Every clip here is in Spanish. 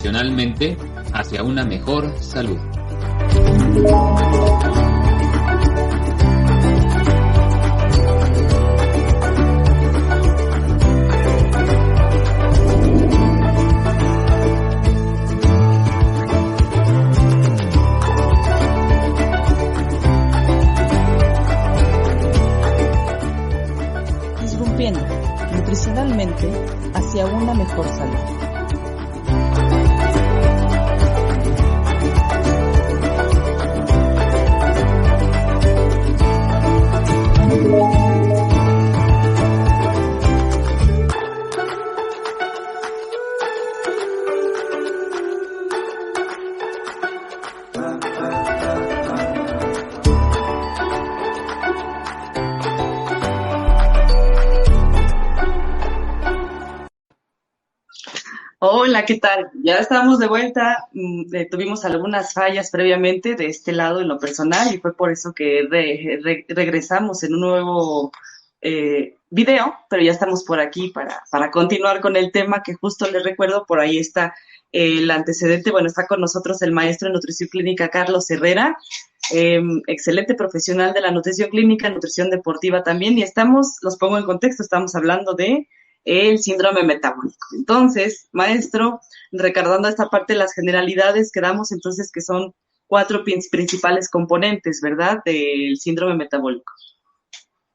Profesionalmente hacia una mejor salud. Disrumpiendo nutricionalmente hacia una mejor salud. Hola, ¿qué tal? Ya estamos de vuelta. Tuvimos algunas fallas previamente de este lado en lo personal y fue por eso que regresamos en un nuevo video, pero ya estamos por aquí para continuar con el tema que justo les recuerdo, por ahí está el antecedente. Bueno, está con nosotros el maestro en nutrición clínica Carlos Herrera, excelente profesional de la nutrición clínica, nutrición deportiva también, y los pongo en contexto, estamos hablando de el síndrome metabólico. Entonces, maestro, recordando esta parte de las generalidades, quedamos entonces que son 4 principales componentes, ¿verdad?, del síndrome metabólico.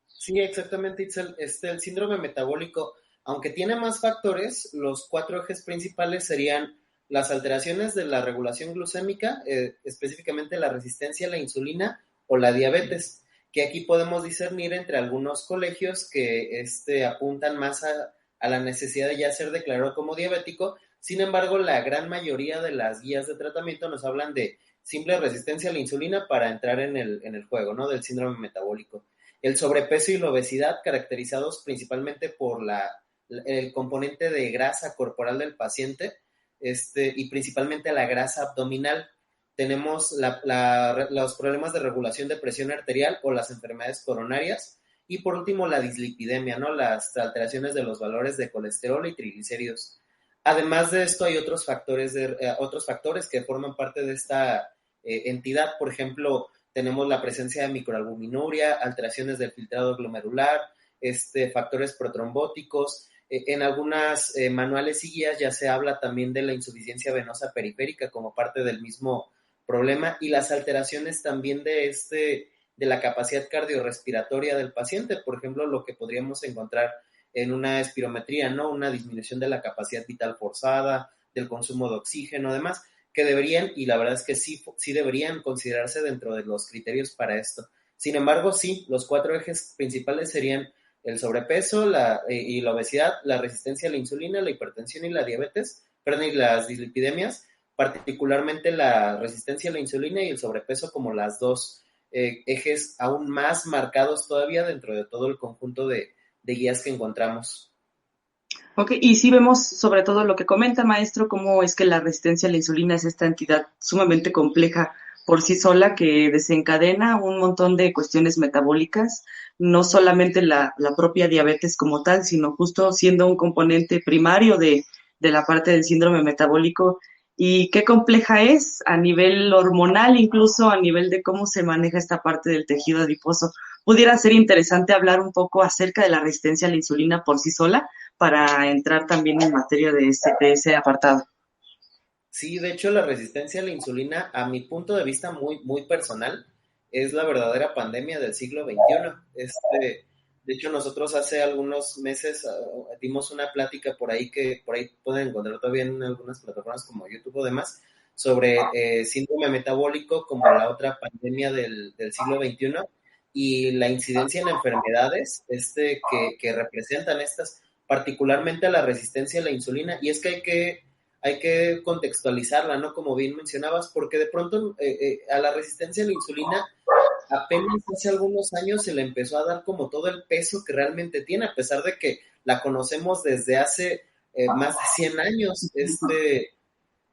Sí, exactamente, Itzel. El síndrome metabólico, aunque tiene más factores, los 4 ejes principales serían las alteraciones de la regulación glucémica, específicamente la resistencia a la insulina o la diabetes, que aquí podemos discernir entre algunos colegios que apuntan más a la necesidad de ya ser declarado como diabético. Sin embargo, la gran mayoría de las guías de tratamiento nos hablan de simple resistencia a la insulina para entrar en el juego, ¿no?, del síndrome metabólico. El sobrepeso y la obesidad, caracterizados principalmente por el componente de grasa corporal del paciente, y principalmente la grasa abdominal. Tenemos los problemas de regulación de presión arterial o las enfermedades coronarias. Y por último, la dislipidemia, ¿no?, las alteraciones de los valores de colesterol y triglicéridos. Además de esto, hay otros factores que forman parte de esta entidad. Por ejemplo, tenemos la presencia de microalbuminuria, alteraciones del filtrado glomerular, factores protrombóticos. En algunas manuales y guías ya se habla también de la insuficiencia venosa periférica como parte del mismo problema, y las alteraciones también de la capacidad cardiorrespiratoria del paciente. Por ejemplo, lo que podríamos encontrar en una espirometría, ¿no?, una disminución de la capacidad vital forzada, del consumo de oxígeno, además, que deberían, y la verdad es que sí deberían considerarse dentro de los criterios para esto. Sin embargo, sí, los 4 ejes principales serían el sobrepeso y la obesidad, la resistencia a la insulina, la hipertensión y la diabetes, y las dislipidemias, particularmente la resistencia a la insulina y el sobrepeso como las 2 ejes aún más marcados todavía dentro de todo el conjunto de guías que encontramos. Ok, y sí vemos sobre todo lo que comenta, maestro, cómo es que la resistencia a la insulina es esta entidad sumamente compleja por sí sola que desencadena un montón de cuestiones metabólicas, no solamente la propia diabetes como tal, sino justo siendo un componente primario de la parte del síndrome metabólico. Y qué compleja es a nivel hormonal, incluso a nivel de cómo se maneja esta parte del tejido adiposo. Pudiera ser interesante hablar un poco acerca de la resistencia a la insulina por sí sola para entrar también en materia de ese apartado. Sí, de hecho, la resistencia a la insulina, a mi punto de vista muy, muy personal, es la verdadera pandemia del siglo XXI. De hecho, nosotros hace algunos meses dimos una plática por ahí que por ahí pueden encontrar todavía en algunas plataformas como YouTube o demás, sobre síndrome metabólico como la otra pandemia del siglo XXI y la incidencia en enfermedades que representan estas, particularmente la resistencia a la insulina. Y es que hay que contextualizarla, ¿no?, como bien mencionabas, porque de pronto a la resistencia a la insulina apenas hace algunos años se le empezó a dar como todo el peso que realmente tiene, a pesar de que la conocemos desde hace más de 100 años.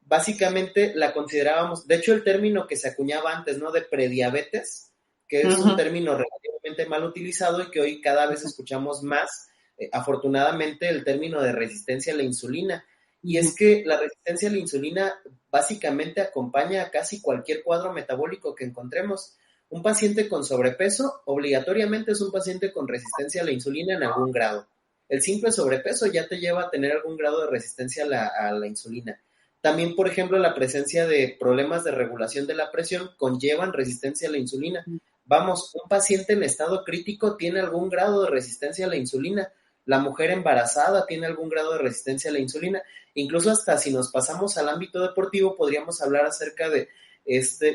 Básicamente la considerábamos, de hecho el término que se acuñaba antes, ¿no?, de prediabetes, que es un término relativamente mal utilizado y que hoy cada vez escuchamos más, afortunadamente, el término de resistencia a la insulina. y es que la resistencia a la insulina básicamente acompaña a casi cualquier cuadro metabólico que encontremos. Un paciente con sobrepeso obligatoriamente es un paciente con resistencia a la insulina en algún grado. El simple sobrepeso ya te lleva a tener algún grado de resistencia a la insulina. También, por ejemplo, la presencia de problemas de regulación de la presión conllevan resistencia a la insulina. Vamos, un paciente en estado crítico tiene algún grado de resistencia a la insulina. La mujer embarazada tiene algún grado de resistencia a la insulina. Incluso hasta si nos pasamos al ámbito deportivo, podríamos hablar acerca de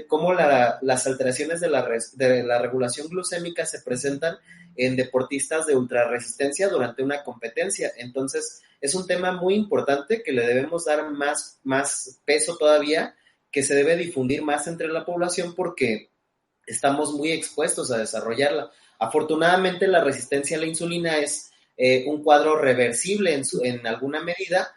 cómo las alteraciones de la regulación glucémica se presentan en deportistas de ultrarresistencia durante una competencia. Entonces, es un tema muy importante que le debemos dar más peso todavía, que se debe difundir más entre la población porque estamos muy expuestos a desarrollarla. Afortunadamente, la resistencia a la insulina es un cuadro reversible en alguna medida.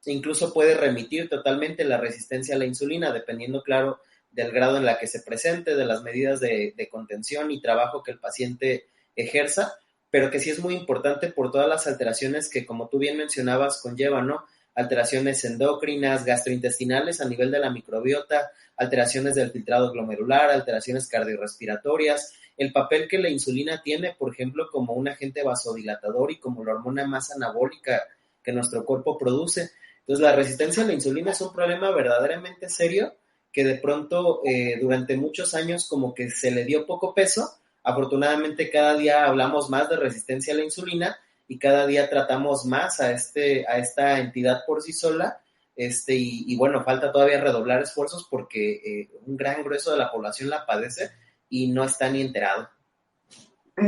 Incluso puede remitir totalmente la resistencia a la insulina, dependiendo, claro, del grado en la que se presente, de las medidas de contención y trabajo que el paciente ejerza, pero que sí es muy importante por todas las alteraciones que, como tú bien mencionabas, conllevan, ¿no? Alteraciones endocrinas, gastrointestinales a nivel de la microbiota, alteraciones del filtrado glomerular, alteraciones cardiorrespiratorias, el papel que la insulina tiene, por ejemplo, como un agente vasodilatador y como la hormona más anabólica que nuestro cuerpo produce. Entonces, la resistencia a la insulina es un problema verdaderamente serio que de pronto durante muchos años como que se le dio poco peso. Afortunadamente, cada día hablamos más de resistencia a la insulina y cada día tratamos más a esta entidad por sí sola. Y bueno, falta todavía redoblar esfuerzos porque un gran grueso de la población la padece y no está ni enterado.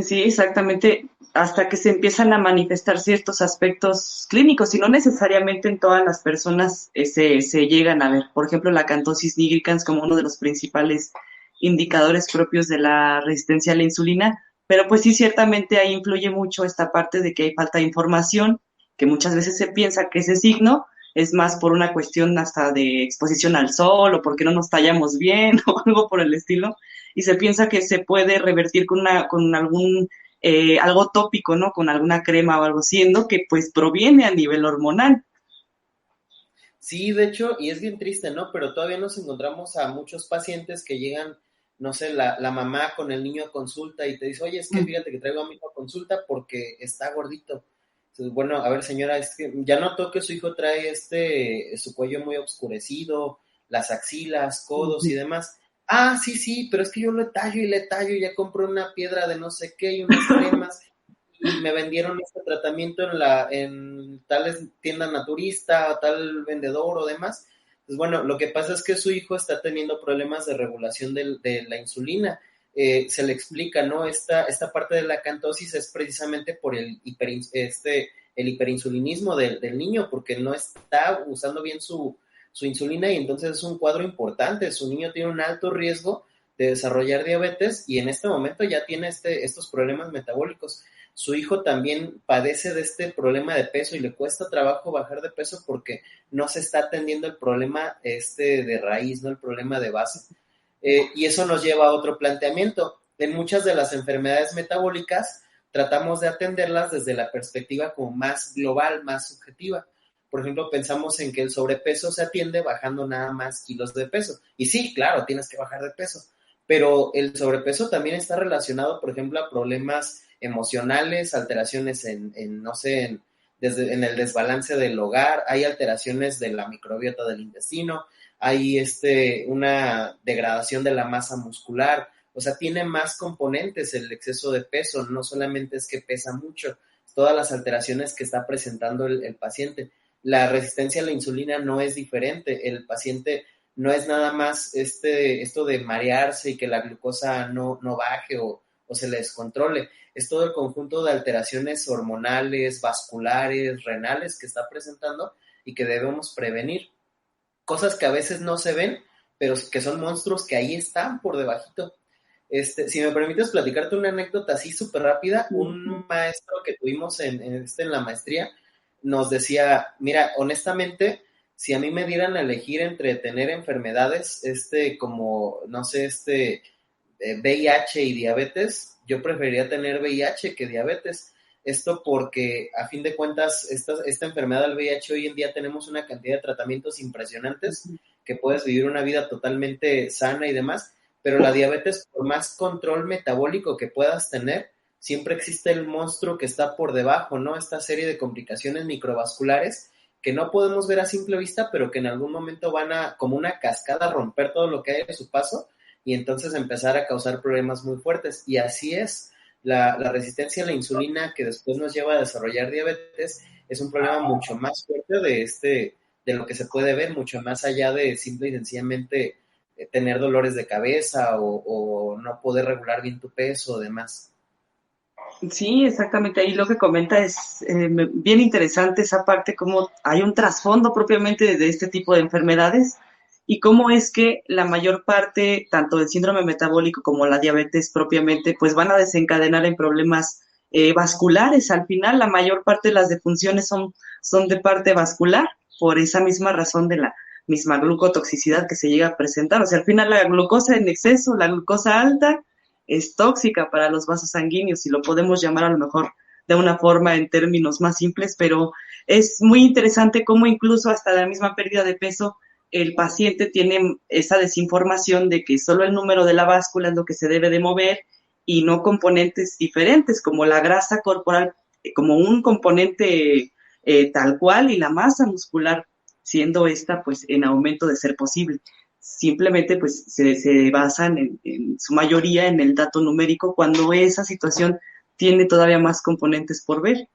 Sí, exactamente, hasta que se empiezan a manifestar ciertos aspectos clínicos y no necesariamente en todas las personas se llegan a ver. Por ejemplo, la acantosis nigricans como uno de los principales indicadores propios de la resistencia a la insulina, pero pues sí, ciertamente ahí influye mucho esta parte de que hay falta de información, que muchas veces se piensa que ese signo es más por una cuestión hasta de exposición al sol o porque no nos tallamos bien o algo por el estilo, y se piensa que se puede revertir con algún algo tópico, ¿no? Con alguna crema o algo, siendo que pues proviene a nivel hormonal. Sí, de hecho, y es bien triste, ¿no? Pero todavía nos encontramos a muchos pacientes que llegan, no sé, la mamá con el niño a consulta y te dice, oye, es que fíjate que traigo a mi hijo a consulta porque está gordito. Entonces, bueno, a ver, señora, es que ya notó que su hijo trae su cuello muy oscurecido, las axilas, codos y demás. Ah, sí, pero es que yo le tallo y ya compré una piedra de no sé qué y unas cremas y me vendieron este tratamiento en tal tienda naturista o tal vendedor o demás. Pues bueno, lo que pasa es que su hijo está teniendo problemas de regulación de la insulina. Se le explica, ¿no? Esta parte de la acantosis es precisamente por el hiperinsulinismo del niño, porque no está usando bien su insulina y entonces es un cuadro importante. Su niño tiene un alto riesgo de desarrollar diabetes y en este momento ya tiene estos problemas metabólicos. Su hijo también padece de este problema de peso y le cuesta trabajo bajar de peso porque no se está atendiendo el problema de raíz, no el problema de base. Y eso nos lleva a otro planteamiento. En muchas de las enfermedades metabólicas tratamos de atenderlas desde la perspectiva como más global, más subjetiva. Por ejemplo, pensamos en que el sobrepeso se atiende bajando nada más kilos de peso. Y sí, claro, tienes que bajar de peso. Pero el sobrepeso también está relacionado, por ejemplo, a problemas emocionales, alteraciones en el desbalance del hogar, hay alteraciones de la microbiota del intestino, hay una degradación de la masa muscular, o sea, tiene más componentes el exceso de peso, no solamente es que pesa mucho, todas las alteraciones que está presentando el paciente. La resistencia a la insulina no es diferente, el paciente no es nada más esto de marearse y que la glucosa no baje o se le descontrole, es todo el conjunto de alteraciones hormonales, vasculares, renales que está presentando y que debemos prevenir. Cosas que a veces no se ven, pero que son monstruos que ahí están por debajito. Si me permites platicarte una anécdota así súper rápida, un maestro que tuvimos en la maestría nos decía, mira, honestamente, si a mí me dieran a elegir entre tener enfermedades, como, no sé, VIH y diabetes, yo preferiría tener VIH que diabetes. Esto porque, a fin de cuentas, esta enfermedad del VIH hoy en día tenemos una cantidad de tratamientos impresionantes, que puedes vivir una vida totalmente sana y demás, pero la diabetes, por más control metabólico que puedas tener, siempre existe el monstruo que está por debajo, ¿no? Esta serie de complicaciones microvasculares que no podemos ver a simple vista, pero que en algún momento van a, como una cascada, romper todo lo que hay a su paso y entonces empezar a causar problemas muy fuertes. Y así es, la resistencia a la insulina que después nos lleva a desarrollar diabetes es un problema mucho más fuerte de lo que se puede ver, mucho más allá de simple y sencillamente tener dolores de cabeza o no poder regular bien tu peso o demás. Sí, exactamente. Ahí lo que comenta es bien interesante esa parte, cómo hay un trasfondo propiamente de este tipo de enfermedades y cómo es que la mayor parte, tanto del síndrome metabólico como la diabetes propiamente, pues van a desencadenar en problemas vasculares. Al final, la mayor parte de las defunciones son de parte vascular, por esa misma razón de la misma glucotoxicidad que se llega a presentar. O sea, al final la glucosa en exceso, la glucosa alta, es tóxica para los vasos sanguíneos, y lo podemos llamar a lo mejor de una forma en términos más simples, pero es muy interesante cómo incluso hasta la misma pérdida de peso, el paciente tiene esa desinformación de que solo el número de la báscula es lo que se debe de mover y no componentes diferentes como la grasa corporal, como un componente tal cual, y la masa muscular siendo esta pues en aumento de ser posible. Simplemente pues se basan en su mayoría en el dato numérico cuando esa situación tiene todavía más componentes por ver.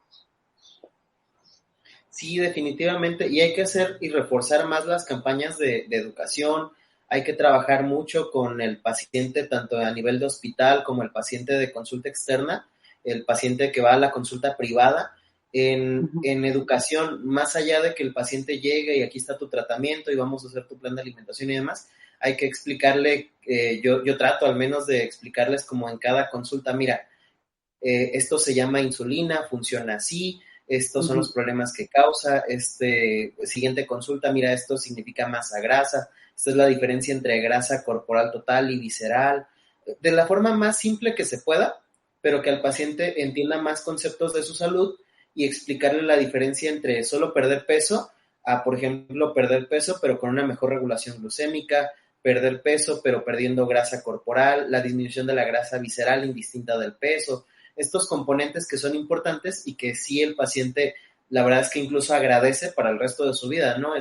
Sí, definitivamente, y hay que hacer y reforzar más las campañas de educación, hay que trabajar mucho con el paciente, tanto a nivel de hospital como el paciente de consulta externa, el paciente que va a la consulta privada, en educación, más allá de que el paciente llegue y aquí está tu tratamiento y vamos a hacer tu plan de alimentación y demás, hay que explicarle, yo trato al menos de explicarles como en cada consulta, mira, esto se llama insulina, funciona así, estos son los problemas que causa, siguiente consulta, mira, esto significa masa grasa, esta es la diferencia entre grasa corporal total y visceral, de la forma más simple que se pueda, pero que el paciente entienda más conceptos de su salud y explicarle la diferencia entre solo perder peso a, por ejemplo, perder peso pero con una mejor regulación glucémica, perder peso pero perdiendo grasa corporal, la disminución de la grasa visceral indistinta del peso, estos componentes que son importantes y que sí el paciente, la verdad es que incluso agradece para el resto de su vida, ¿no?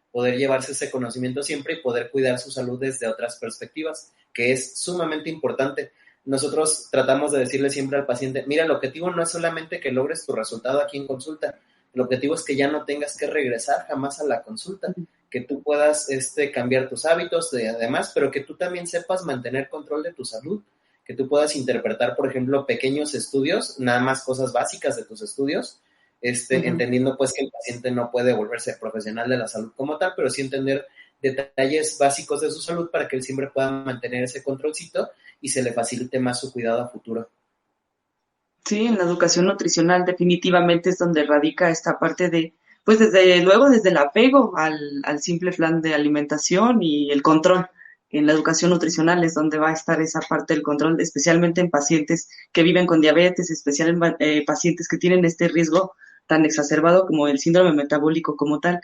Poder llevarse ese conocimiento siempre y poder cuidar su salud desde otras perspectivas, que es sumamente importante. Nosotros tratamos de decirle siempre al paciente, mira, el objetivo no es solamente que logres tu resultado aquí en consulta, el objetivo es que ya no tengas que regresar jamás a la consulta, que tú puedas cambiar tus hábitos además, pero que tú también sepas mantener control de tu salud, que tú puedas interpretar, por ejemplo, pequeños estudios, nada más cosas básicas de tus estudios, entendiendo pues que el paciente no puede volverse profesional de la salud como tal, pero sí entender detalles básicos de su salud para que él siempre pueda mantener ese controlcito y se le facilite más su cuidado a futuro. Sí, en la educación nutricional definitivamente es donde radica esta parte de, pues desde luego desde el apego al simple plan de alimentación y el control. En la educación nutricional es donde va a estar esa parte del control, especialmente en pacientes que viven con diabetes, especialmente pacientes que tienen este riesgo tan exacerbado como el síndrome metabólico como tal.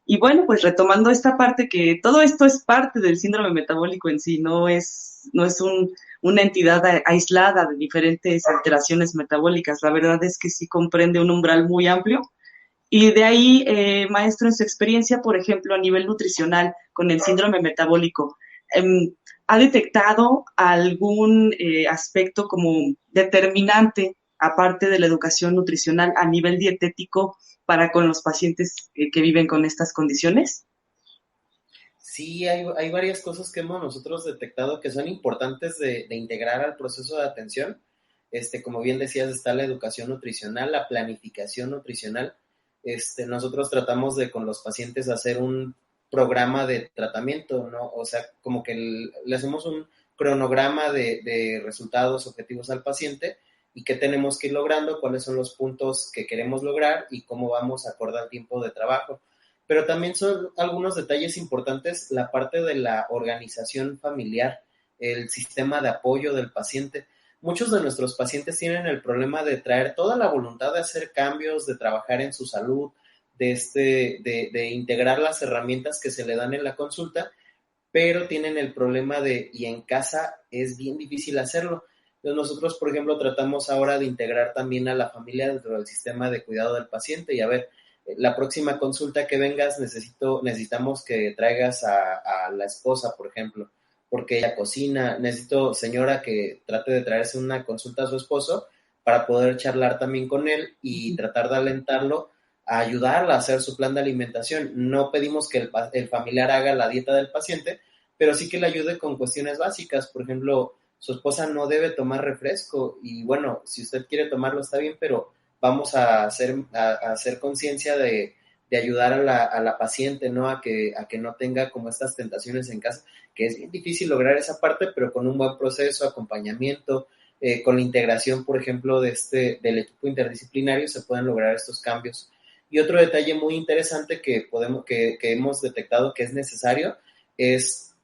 Y bueno, pues retomando esta parte, que todo esto es parte del síndrome metabólico en sí, no es una entidad aislada de diferentes alteraciones metabólicas. La verdad es que sí comprende un umbral muy amplio. Y de ahí, maestro, en su experiencia, por ejemplo, a nivel nutricional con el síndrome metabólico, ¿ha detectado algún aspecto como determinante, aparte de la educación nutricional, a nivel dietético para con los pacientes que viven con estas condiciones? Sí, hay varias cosas que hemos nosotros detectado que son importantes de integrar al proceso de atención. Como bien decías, está la educación nutricional, la planificación nutricional. Nosotros tratamos de con los pacientes hacer un programa de tratamiento, ¿no? O sea, como que le hacemos un cronograma de resultados objetivos al paciente y qué tenemos que ir logrando, cuáles son los puntos que queremos lograr y cómo vamos a acordar tiempo de trabajo. Pero también son algunos detalles importantes la parte de la organización familiar, el sistema de apoyo del paciente. muchos de nuestros pacientes tienen el problema de traer toda la voluntad de hacer cambios, de trabajar en su salud, de integrar las herramientas que se le dan en la consulta, pero tienen el problema y en casa es bien difícil hacerlo. Entonces nosotros, por ejemplo, tratamos ahora de integrar también a la familia dentro del sistema de cuidado del paciente y a ver, la próxima consulta que vengas necesitamos que traigas a la esposa, por ejemplo, porque ella cocina. Necesito, señora, que trate de traerse una consulta a su esposo para poder charlar también con él y tratar de alentarlo a ayudarla a hacer su plan de alimentación. No pedimos que el familiar haga la dieta del paciente, pero sí que le ayude con cuestiones básicas. Por ejemplo, su esposa no debe tomar refresco y bueno, si usted quiere tomarlo está bien, pero vamos a hacer conciencia de ayudar a la paciente, ¿no? A que no tenga como estas tentaciones en casa, que es bien difícil lograr esa parte, pero con un buen proceso, acompañamiento, con la integración, por ejemplo, del equipo interdisciplinario se pueden lograr estos cambios. Y otro detalle muy interesante que hemos detectado que es necesario es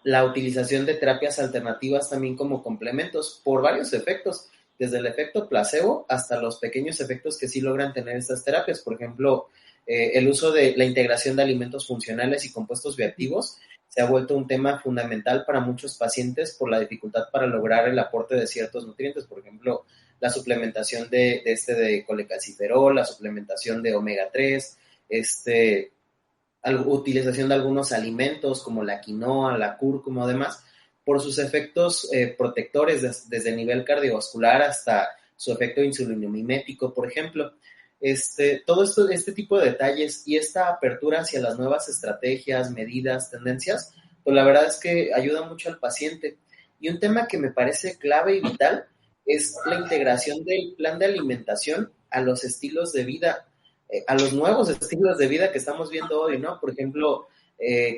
la utilización de terapias alternativas también como complementos por varios efectos, desde el efecto placebo hasta los pequeños efectos que sí logran tener estas terapias. Por ejemplo, el uso de la integración de alimentos funcionales y compuestos bioactivos se ha vuelto un tema fundamental para muchos pacientes por la dificultad para lograr el aporte de ciertos nutrientes. Por ejemplo, la suplementación de colecalciferol, la suplementación de omega 3, utilización de algunos alimentos como la quinoa, la cúrcuma o demás, por sus efectos protectores desde el nivel cardiovascular hasta su efecto insulinomimético, por ejemplo. Todo este tipo de detalles y esta apertura hacia las nuevas estrategias, medidas, tendencias, pues la verdad es que ayuda mucho al paciente. Y un tema que me parece clave y vital es la integración del plan de alimentación a los estilos de vida, a los nuevos estilos de vida que estamos viendo hoy, ¿no? Por ejemplo,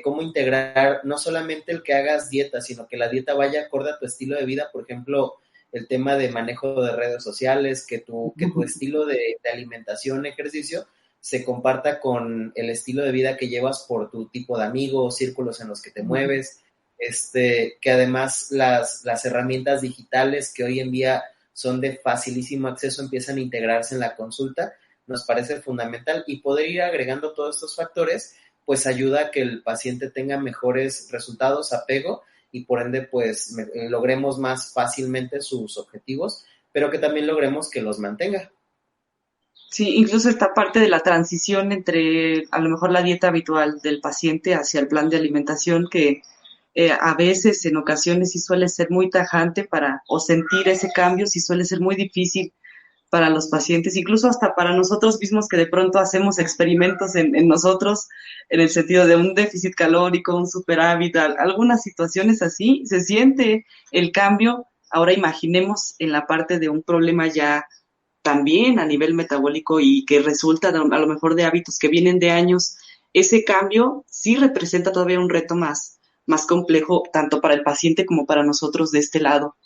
cómo integrar no solamente el que hagas dieta, sino que la dieta vaya acorde a tu estilo de vida. Por ejemplo, el tema de manejo de redes sociales, que tu estilo de alimentación, ejercicio, se comparta con el estilo de vida que llevas por tu tipo de amigos, círculos en los que te mueves, que además las herramientas digitales que hoy en día son de facilísimo acceso empiezan a integrarse en la consulta, nos parece fundamental, y poder ir agregando todos estos factores pues ayuda a que el paciente tenga mejores resultados, apego, y por ende pues logremos más fácilmente sus objetivos, pero que también logremos que los mantenga. Sí, incluso esta parte de la transición entre a lo mejor la dieta habitual del paciente hacia el plan de alimentación que a veces, en ocasiones, sí suele ser muy tajante o sentir ese cambio, sí suele ser muy difícil para los pacientes, incluso hasta para nosotros mismos que de pronto hacemos experimentos en nosotros, en el sentido de un déficit calórico, un superávit, algunas situaciones así, se siente el cambio. Ahora imaginemos en la parte de un problema ya también a nivel metabólico y que resulta a lo mejor de hábitos que vienen de años, ese cambio sí representa todavía un reto más complejo, tanto para el paciente como para nosotros de este lado.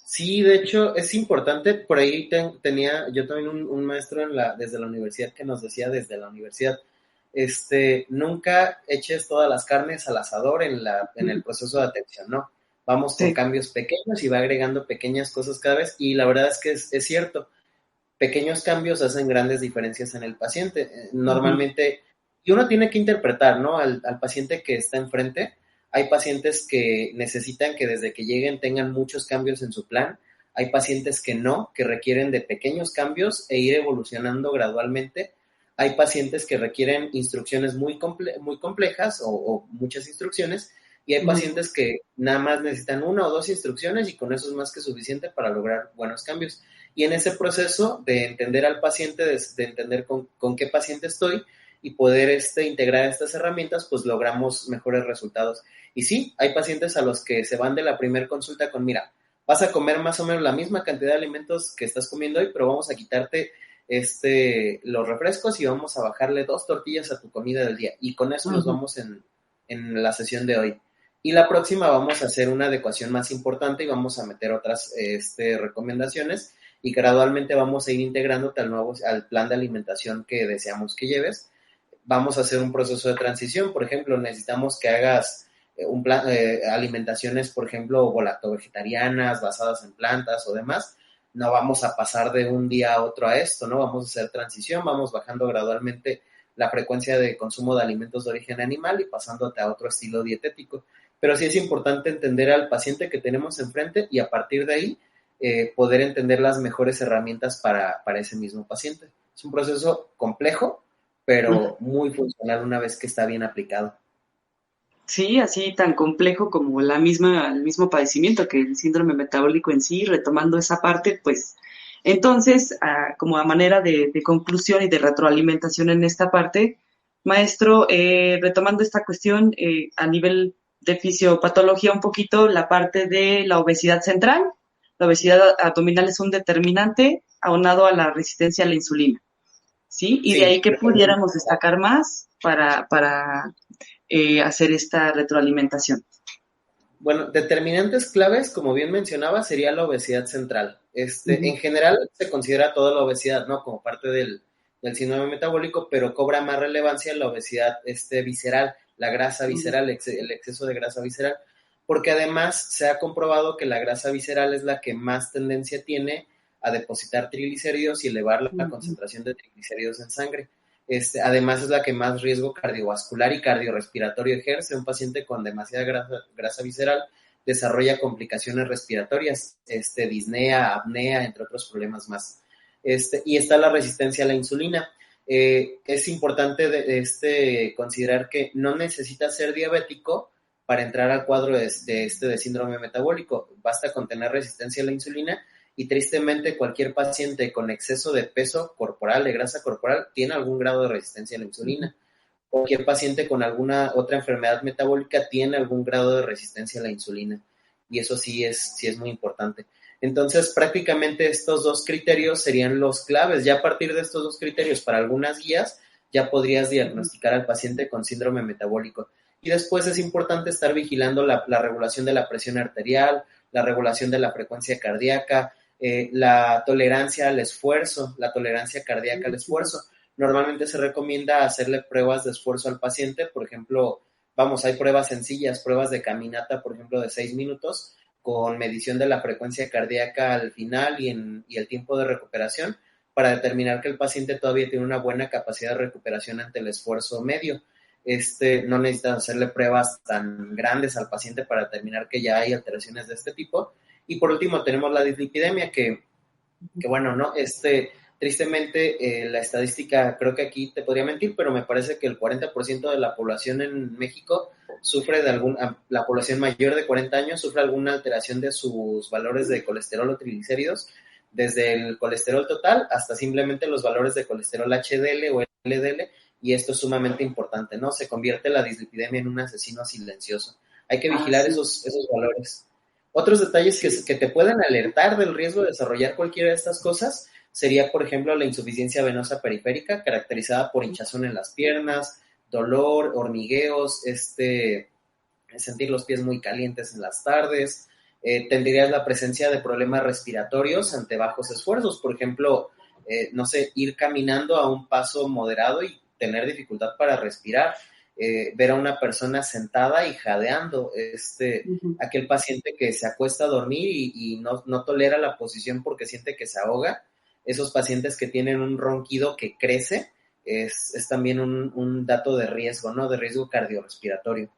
Sí, de hecho, es importante. Por ahí tenía yo también un maestro desde la universidad que nos decía desde la universidad, nunca eches todas las carnes al asador en el proceso de atención, ¿no? Vamos con cambios pequeños y va agregando pequeñas cosas cada vez, y la verdad es que es cierto, pequeños cambios hacen grandes diferencias en el paciente. Normalmente, y uno tiene que interpretar, ¿no? Al paciente que está enfrente. Hay pacientes que necesitan que desde que lleguen tengan muchos cambios en su plan. Hay pacientes que no, que requieren de pequeños cambios e ir evolucionando gradualmente. Hay pacientes que requieren instrucciones muy complejas o muchas instrucciones, y hay pacientes que nada más necesitan 1 o 2 instrucciones y con eso es más que suficiente para lograr buenos cambios. Y en ese proceso de entender al paciente, de entender con qué paciente estoy y poder integrar estas herramientas, pues logramos mejores resultados. Y sí, hay pacientes a los que se van de la primera consulta con, mira, vas a comer más o menos la misma cantidad de alimentos que estás comiendo hoy, pero vamos a quitarte los refrescos y vamos a bajarle 2 tortillas a tu comida del día. Y con eso nos vamos en la sesión de hoy. Y la próxima vamos a hacer una adecuación más importante y vamos a meter otras recomendaciones, y gradualmente vamos a ir integrándote al plan de alimentación que deseamos que lleves. Vamos a hacer un proceso de transición. Por ejemplo, necesitamos que hagas alimentaciones, por ejemplo, volacto-vegetarianas, basadas en plantas o demás, no vamos a pasar de un día a otro a esto, ¿no? Vamos a hacer transición, vamos bajando gradualmente la frecuencia de consumo de alimentos de origen animal y pasándote a otro estilo dietético. Pero sí es importante entender al paciente que tenemos enfrente y a partir de ahí poder entender las mejores herramientas para ese mismo paciente. Es un proceso complejo, pero muy funcional una vez que está bien aplicado. Sí, así tan complejo como el mismo padecimiento que el síndrome metabólico en sí, retomando esa parte, pues entonces, como a manera de conclusión y de retroalimentación en esta parte, maestro, retomando esta cuestión a nivel de fisiopatología un poquito, la parte de la obesidad central, la obesidad abdominal es un determinante aunado a la resistencia a la insulina, ¿sí? Y Sí, de ahí que pudiéramos destacar más para hacer esta retroalimentación. Bueno, determinantes claves, como bien mencionaba, sería la obesidad central. En general se considera toda la obesidad, ¿no? Como parte del síndrome metabólico, pero cobra más relevancia la obesidad visceral, la grasa visceral, el exceso de grasa visceral, porque además se ha comprobado que la grasa visceral es la que más tendencia tiene a depositar triglicéridos y elevar la concentración de triglicéridos en sangre. Además es la que más riesgo cardiovascular y cardiorrespiratorio ejerce. Un paciente con demasiada grasa visceral desarrolla complicaciones respiratorias, disnea, apnea, entre otros problemas más. Y está la resistencia a la insulina. Es importante considerar que no necesita ser diabético para entrar al cuadro de síndrome metabólico. Basta con tener resistencia a la insulina y tristemente cualquier paciente con exceso de peso corporal, de grasa corporal, tiene algún grado de resistencia a la insulina. Cualquier paciente con alguna otra enfermedad metabólica tiene algún grado de resistencia a la insulina. Y eso sí es muy importante. Entonces, prácticamente estos dos criterios serían los claves. Ya a partir de estos dos criterios, para algunas guías, ya podrías diagnosticar al paciente con síndrome metabólico. Y después es importante estar vigilando la regulación de la presión arterial, la regulación de la frecuencia cardíaca, la tolerancia al esfuerzo, la tolerancia cardíaca al esfuerzo. Normalmente se recomienda hacerle pruebas de esfuerzo al paciente, por ejemplo, hay pruebas sencillas, pruebas de caminata, por ejemplo, de 6 minutos, con medición de la frecuencia cardíaca al final y el tiempo de recuperación, para determinar que el paciente todavía tiene una buena capacidad de recuperación ante el esfuerzo medio. No necesitan hacerle pruebas tan grandes al paciente para determinar que ya hay alteraciones de este tipo. Y por último tenemos la dislipidemia, que bueno, ¿no? Tristemente, la estadística, creo que aquí te podría mentir, pero me parece que el 40% de la población en México sufre la población mayor de 40 años sufre alguna alteración de sus valores de colesterol o triglicéridos, desde el colesterol total hasta simplemente los valores de colesterol HDL o LDL, y esto es sumamente importante, ¿no? Se convierte la dislipidemia en un asesino silencioso. Hay que vigilar esos valores. Otros detalles que te pueden alertar del riesgo de desarrollar cualquiera de estas cosas sería, por ejemplo, la insuficiencia venosa periférica, caracterizada por hinchazón en las piernas, dolor, hormigueos, sentir los pies muy calientes en las tardes. Tendrías la presencia de problemas respiratorios ante bajos esfuerzos, por ejemplo, ir caminando a un paso moderado y tener dificultad para respirar. Ver a una persona sentada y jadeando, aquel paciente que se acuesta a dormir y no tolera la posición porque siente que se ahoga, esos pacientes que tienen un ronquido que crece, es también un dato de riesgo, ¿no? De riesgo cardiorrespiratorio.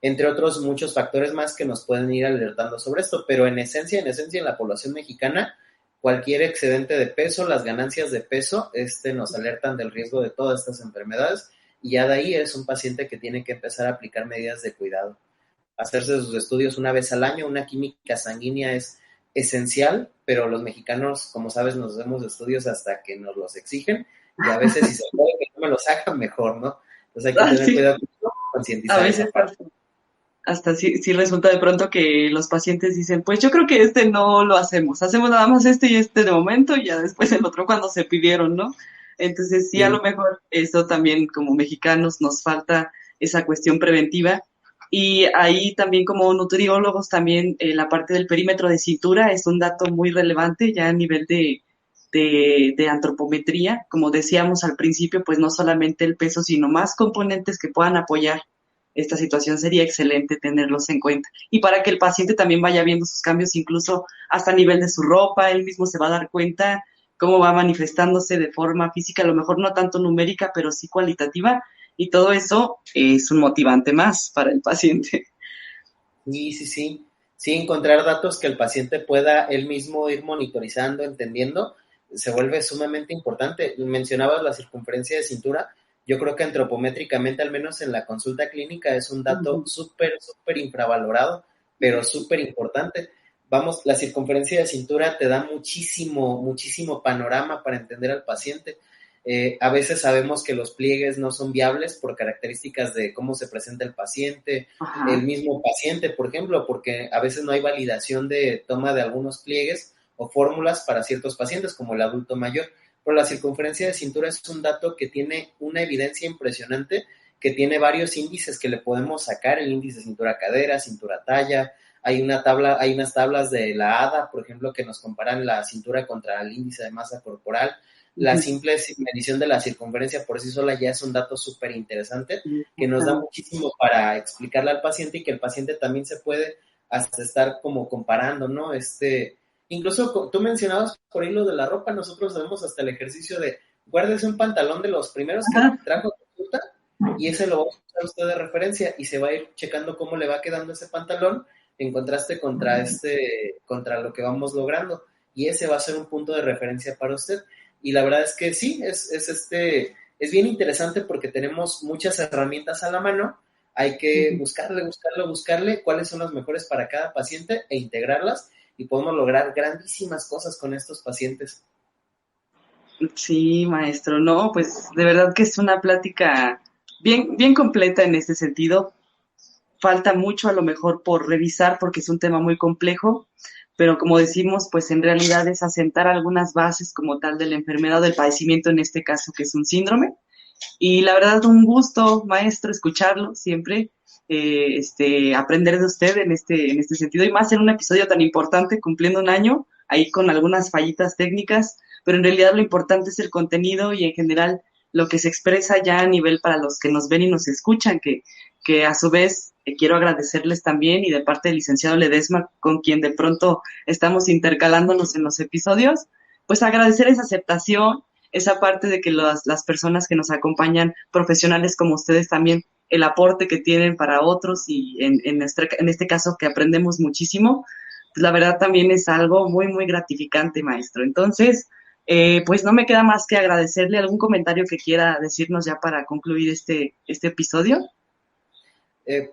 Entre otros muchos factores más que nos pueden ir alertando sobre esto, pero en esencia en la población mexicana, cualquier excedente de peso, las ganancias de peso, nos alertan del riesgo de todas estas enfermedades. Y ya de ahí es un paciente que tiene que empezar a aplicar medidas de cuidado. Hacerse sus estudios una vez al año, una química sanguínea es esencial, pero los mexicanos, como sabes, nos hacemos estudios hasta que nos los exigen, y a veces si se puede que no me los hagan, mejor, ¿no? Entonces hay que tener cuidado con concientizar. A veces hasta sí resulta de pronto que los pacientes dicen, pues yo creo que no lo hacemos nada más y de momento, y ya después el otro cuando se pidieron, ¿no? Entonces, sí, a lo mejor eso también como mexicanos nos falta esa cuestión preventiva. Y ahí también como nutriólogos también la parte del perímetro de cintura es un dato muy relevante ya a nivel de antropometría. Como decíamos al principio, pues no solamente el peso, sino más componentes que puedan apoyar esta situación sería excelente tenerlos en cuenta. Y para que el paciente también vaya viendo sus cambios, incluso hasta a nivel de su ropa, él mismo se va a dar cuenta cómo va manifestándose de forma física, a lo mejor no tanto numérica, pero sí cualitativa, y todo eso es un motivante más para el paciente. Sí, encontrar datos que el paciente pueda él mismo ir monitorizando, entendiendo, se vuelve sumamente importante. Mencionabas la circunferencia de cintura. Yo creo que antropométricamente, al menos en la consulta clínica, es un dato súper infravalorado, pero súper importante. Vamos, la circunferencia de cintura te da muchísimo panorama para entender al paciente. A veces sabemos que los pliegues no son viables por características de cómo se presenta el paciente, el mismo paciente, por ejemplo, porque a veces no hay validación de toma de algunos pliegues o fórmulas para ciertos pacientes, como el adulto mayor. Pero la circunferencia de cintura es un dato que tiene una evidencia impresionante, que tiene varios índices que le podemos sacar, el índice cintura-cadera, cintura-talla. Hay unas tablas de la ADA, por ejemplo, que nos comparan la cintura contra el índice de masa corporal. La simple medición de la circunferencia por sí sola ya es un dato súper interesante que nos da muchísimo para explicarle al paciente y que el paciente también se puede hasta estar como comparando, ¿no? Incluso tú mencionabas por ahí lo de la ropa, nosotros hacemos hasta el ejercicio de guárdese un pantalón de los primeros que trajo consulta y ese lo va a usar usted de referencia y se va a ir checando cómo le va quedando ese pantalón en contraste contra lo que vamos logrando, y ese va a ser un punto de referencia para usted. Y la verdad es que sí, es bien interesante porque tenemos muchas herramientas a la mano. Hay que buscarle cuáles son las mejores para cada paciente e integrarlas, y podemos lograr grandísimas cosas con estos pacientes. Sí, maestro, no, pues de verdad que es una plática bien completa en este sentido. Falta mucho a lo mejor por revisar porque es un tema muy complejo, pero como decimos, pues en realidad es asentar algunas bases como tal de la enfermedad o del padecimiento, en este caso que es un síndrome. Y la verdad, un gusto, maestro, escucharlo siempre, aprender de usted en este sentido, y más en un episodio tan importante, cumpliendo un año, ahí con algunas fallitas técnicas, pero en realidad lo importante es el contenido y en general lo que se expresa ya a nivel para los que nos ven y nos escuchan, que a su vez quiero agradecerles también, y de parte del licenciado Ledesma, con quien de pronto estamos intercalándonos en los episodios, pues agradecer esa aceptación, esa parte de que las personas que nos acompañan, profesionales como ustedes también, el aporte que tienen para otros, y en este caso que aprendemos muchísimo, pues la verdad también es algo muy gratificante, maestro. Entonces, pues no me queda más que agradecerle. ¿Algún comentario que quiera decirnos ya para concluir este episodio?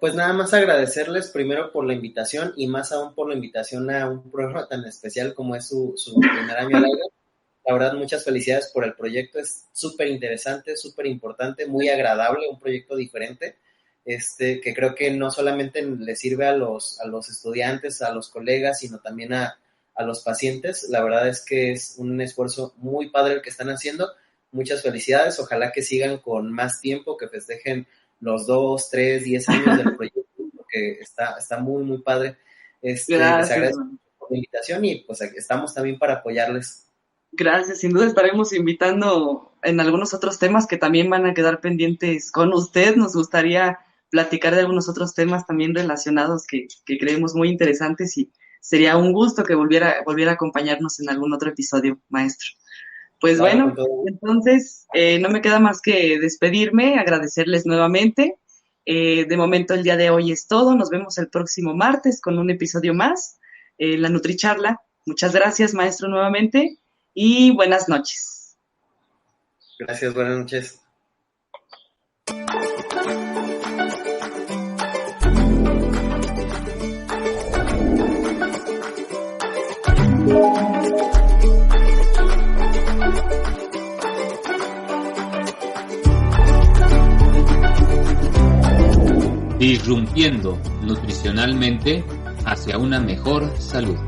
Pues nada más agradecerles primero por la invitación, y más aún por la invitación a un programa tan especial como es su primer año al aire. La verdad, muchas felicidades por el proyecto, es súper interesante, súper importante, muy agradable, un proyecto diferente, que creo que no solamente le sirve a los estudiantes, a los colegas, sino también a los pacientes. La verdad es que es un esfuerzo muy padre el que están haciendo. Muchas felicidades, ojalá que sigan con más tiempo, que festejen los 2, 3, 10 años del proyecto, porque está muy padre. Les agradezco por la invitación, y pues aquí estamos también para apoyarles. Gracias, sin duda estaremos invitando en algunos otros temas que también van a quedar pendientes con usted. Nos gustaría platicar de algunos otros temas también relacionados que creemos muy interesantes, y sería un gusto que volviera a acompañarnos en algún otro episodio, maestro. Pues claro, bueno, entonces no me queda más que despedirme, agradecerles nuevamente. De momento el día de hoy es todo. Nos vemos el próximo martes con un episodio más, la NutriCharla. Muchas gracias, maestro, nuevamente, y buenas noches. Gracias, buenas noches. Disrumpiendo nutricionalmente hacia una mejor salud.